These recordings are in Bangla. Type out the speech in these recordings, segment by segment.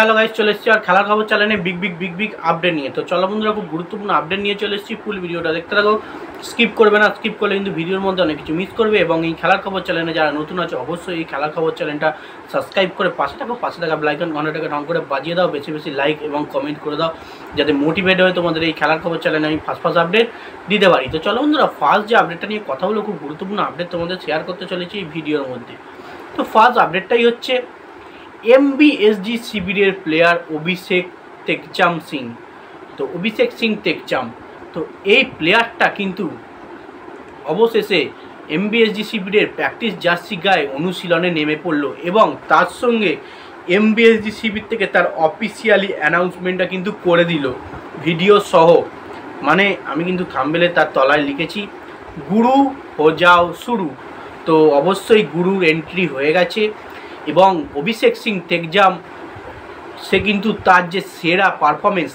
হ্যালো গাইস, চলে এসেছি আর খেলার খবর চ্যানেলে বিগ আপডেট নিয়ে। তো চলো বন্ধুরা, খুব গুরুত্বপূর্ণ আপডেট নিয়ে চলে এসেছি। ফুল ভিডিওটা দেখতে থাকো, স্কিপ করবে না। স্কিপ করলে কিন্তু ভিডিওর মধ্যে অনেক কিছু মিস করবে। এবং এই খেলার খবর চ্যানেলে যারা নতুন আছে অবশ্যই এই খেলার খবর চ্যানেলটা সাবস্ক্রাইব করে পাশে থাকা বেল আইকন ঘন্টাটাকে ঢং করে বাজিয়ে দাও। বেশি বেশি লাইক এবং কমেন্ট করে দাও, যাতে মোটিভেট হয় তোমাদের এই খেলার খবর চ্যানেলে আমি ফার্স্ট আপডেট দিতে পারি। তো চলো বন্ধুরা, ফার্স্ট যে আপডেটটা নিয়ে কথা হলো, খুব গুরুত্বপূর্ণ আপডেট তোমাদের শেয়ার করতে চলেছি এই ভিডিওর মধ্যে। তো ফার্স্ট আপডেটটাই হচ্ছে এমবিএসজি শিবিরের প্লেয়ার অভিষেক টেকচাম সিং। তো অভিষেক সিং টেকচাম, তো এই প্লেয়ারটা কিন্তু অবশেষে এমবিএসজি শিবিরের প্র্যাকটিস জার্সি গায়ে অনুশীলনে নেমে পড়লো এবং তার সঙ্গে এমবিএসজি শিবির থেকে তার অফিসিয়ালি অ্যানাউন্সমেন্টটা কিন্তু করে দিল ভিডিও সহ। মানে আমি কিন্তু থাম্বনেলে তার তলায় লিখেছি গুরু হো যাও শুরু। তো অবশ্যই গুরুর এন্ট্রি হয়ে গেছে এবং অভিষেক সিং টেকচাম সে কিন্তু তার যে সেরা পারফরমেন্স,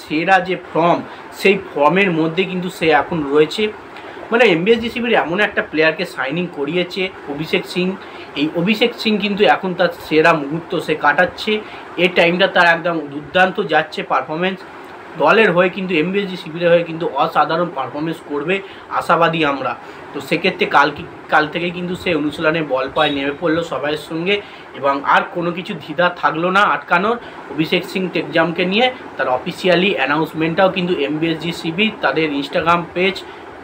সেরা যে ফর্ম, সেই ফর্মের মধ্যে কিন্তু সে এখন রয়েছে। মানে এমবিএসজি শিবির এমন একটা প্লেয়ারকে সাইনিং করিয়েছে অভিষেক সিং। এই অভিষেক সিং কিন্তু এখন তার সেরা মুহূর্ত সে কাটাচ্ছে। এই টাইমটা তার একদম দুর্দান্ত যাচ্ছে পারফরমেন্স। দলের হয়ে কিন্তু এমবিএসজি শিবিরের হয়ে কিন্তু অসাধারণ পারফরমেন্স করবে আশাবাদী আমরা। তো সেক্ষেত্রে কাল থেকে কিন্তু সে অনুশীলনে বল পায় নেমে পড়লো সবাইয়ের সঙ্গে এবং আর কোনো কিছু দ্বিধা থাকলো না আটকানোর অভিষেক সিং টেকচামকে নিয়ে। তার অফিসিয়ালি অ্যানাউন্সমেন্টটাও কিন্তু এমবিএসজি শিবির তাদের ইনস্টাগ্রাম পেজ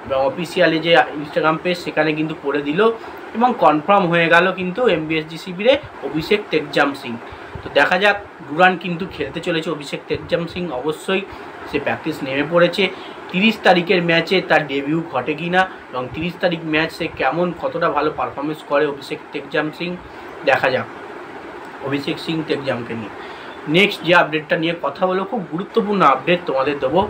এবং অফিসিয়ালি যে ইনস্টাগ্রাম পেজ সেখানে কিন্তু করে দিল এবং কনফার্ম হয়ে গেল কিন্তু এমবিএসজি শিবিরে অভিষেক টেকচাম সিং। তো দেখা যাক, ডুরান্ড কিন্তু খেলতে চলেছে অভিষেক টেকচাম সিং। অবশ্যই সে প্র্যাকটিস নেমে পড়েছে। 30 তারিখের ম্যাচে তার ডেবিউ ঘটে কি না এবং 30 তারিখ ম্যাচ সে কতটা ভালো পারফরমেন্স করে অভিষেক টেকচাম সিং, দেখা যাক অভিষেক সিং টেকচামকে নিয়ে। নেক্সট যে আপডেটটা নিয়ে কথা বলো, খুব গুরুত্বপূর্ণ আপডেট তোমাদের দেবো।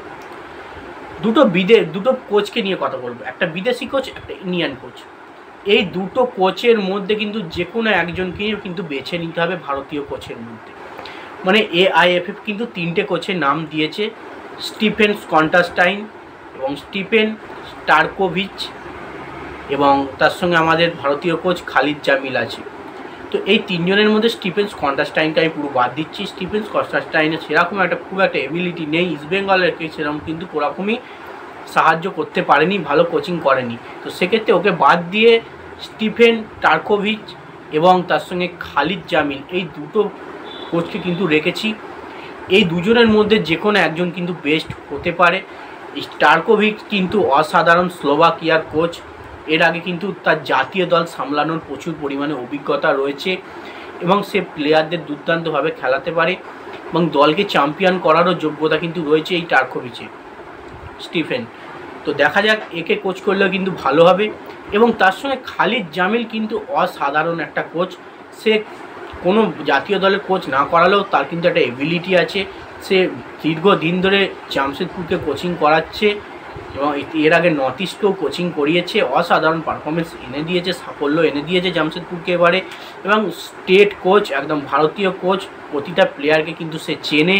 দুটো কোচকে নিয়ে কথা বলবো, একটা বিদেশি কোচ, একটা ইন্ডিয়ান কোচ। এই দুটো কোচের মধ্যে কিন্তু যে কোনো একজনকে কিন্তু বেছে নিতে হবে ভারতীয় কোচের মধ্যে। মানে AIFF কিন্তু 3টে কোচের নাম দিয়েছে, স্টিফেন কন্টাস্টাইন এবং স্টিফেন স্টারকোভিচ এবং তার সঙ্গে আমাদের ভারতীয় কোচ খালিদ জামিল আছে। তো এই 3 জনের মধ্যে স্টিফেন কন্টাস্টাইনকে আমি পুরো বাদ দিচ্ছি। স্টিফেন কন্টাস্টাইনের সেরকম খুব একটা এবিলিটি নেই, ইস্ট বেঙ্গলেরকে সেরকম কিন্তু ওরকমই সাহায্য করতে পারেনি, ভালো কোচিং করেনি। তো সেক্ষেত্রে ওকে বাদ দিয়ে স্টিফেন টার্কোভিচ এবং তার সঙ্গে খালিদ জামিল, এই দুটো কোচকে কিন্তু রেখেছি। এই দুজনের মধ্যে যে কোনো একজন কিন্তু বেস্ট হতে পারে। টার্কোভিচ কিন্তু অসাধারণ স্লোভাকিয়ার কোচ, এর আগে কিন্তু তার জাতীয় দল সামলানোর প্রচুর পরিমাণে অভিজ্ঞতা রয়েছে এবং সে প্লেয়ারদের দুর্দান্তভাবে খেলাতে পারে এবং দলকে চ্যাম্পিয়ন করারও যোগ্যতা কিন্তু রয়েছে এই টার্কোভিচে। স্টিফেন, তো দেখা যাক একে কোচ করলেও কিন্তু ভালো হবে। এবং তার সঙ্গে খালিদ জামিল কিন্তু অসাধারণ একটা কোচ। সে কোনো জাতীয় দলের কোচ না করালেও তার কিন্তু একটা এবিলিটি আছে। সে দীর্ঘদিন ধরে জামশেদপুরকে কোচিং করাচ্ছে এবং এর আগে নর্থ ইস্টকেও কোচিং করিয়েছে। অসাধারণ পারফরমেন্স এনে দিয়েছে, সাফল্য এনে দিয়েছে জামশেদপুরকে এবারে। এবং স্টেট কোচ, একদম ভারতীয় কোচ, প্রতিটা প্লেয়ারকে কিন্তু সে চেনে।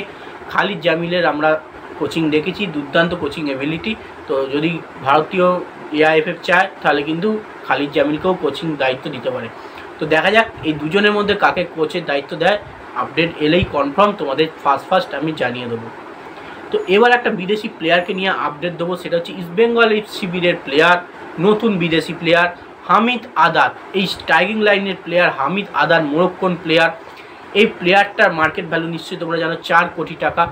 খালিদ জামিলের আমরা কোচিং দেখেছি, দুর্দান্ত কোচিং এবিলিটি। তো যদি ভারতীয় AIFF চায় তাহলে কিন্তু খালিদ জামিলকেও কোচিং দায়িত্ব দিতে পারে। তো দেখা যাক এই দুজনের মধ্যে কাকে কোচের দায়িত্ব দেয়। আপডেট এলেই কনফার্ম তোমাদের ফার্স্ট আমি জানিয়ে দেবো। তো এবার একটা বিদেশি প্লেয়ারকে নিয়ে আপডেট দেবো, সেটা হচ্ছে ইস্ট বেঙ্গল শিবিরের প্লেয়ার, নতুন বিদেশি প্লেয়ার হামিদ আদাদ। এই স্ট্রাইকিং লাইনের প্লেয়ার হামিদ আদাদ, মোরক্কোন প্লেয়ার। এই প্লেয়ারটার মার্কেট ভ্যালু নিশ্চয়ই তোমরা জানো 4 কোটি টাকা।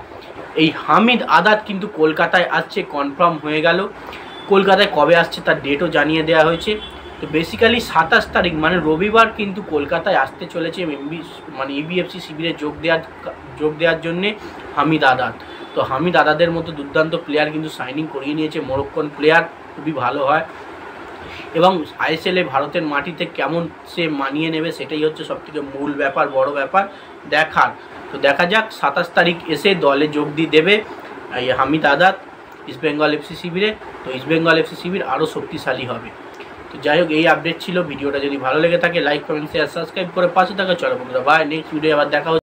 এই হামিদ আদাদ কিন্তু কলকাতায় আসছে, কনফার্ম হয়ে গেল। কলকাতায় কবে আসছে তার ডেটও জানিয়ে দেওয়া হয়েছে। তো বেসিক্যালি 27 তারিখ মানে রবিবার কিন্তু কলকাতায় আসতে চলেছে EBFC শিবিরে যোগ দেওয়ার জন্যে হামিদ আদাদ। তো হামিদ আদাদের মতো দুর্দান্ত প্লেয়ার কিন্তু সাইনিং করিয়ে নিয়েছে মোরক্কোন প্লেয়ার, খুবই ভালো হয়। এবং ISL ভারতের মাটিতে কেমন সে মানিয়ে নেবে সেটাই হচ্ছে সবথেকে মূল ব্যাপার, বড় ব্যাপার দেখার। তো দেখা যাক 27 তারিখ এসে দলে যোগ দিয়ে দেবে এই হামিদ আদাদ ইস্ট বেঙ্গল FC শিবিরে। তো ইস্ট বেঙ্গল FC শিবির আরও শক্তিশালী হবে। তো যাই হোক, এই আপডেট ছিল। ভিডিওটা যদি ভালো লেগে থাকে লাইক, কমেন্ট, শেয়ার, সাবস্ক্রাইব করে পাশে থাকা। চলো বন্ধুরা, বাই। নেক্সট ভিডিও আবার দেখা হচ্ছে।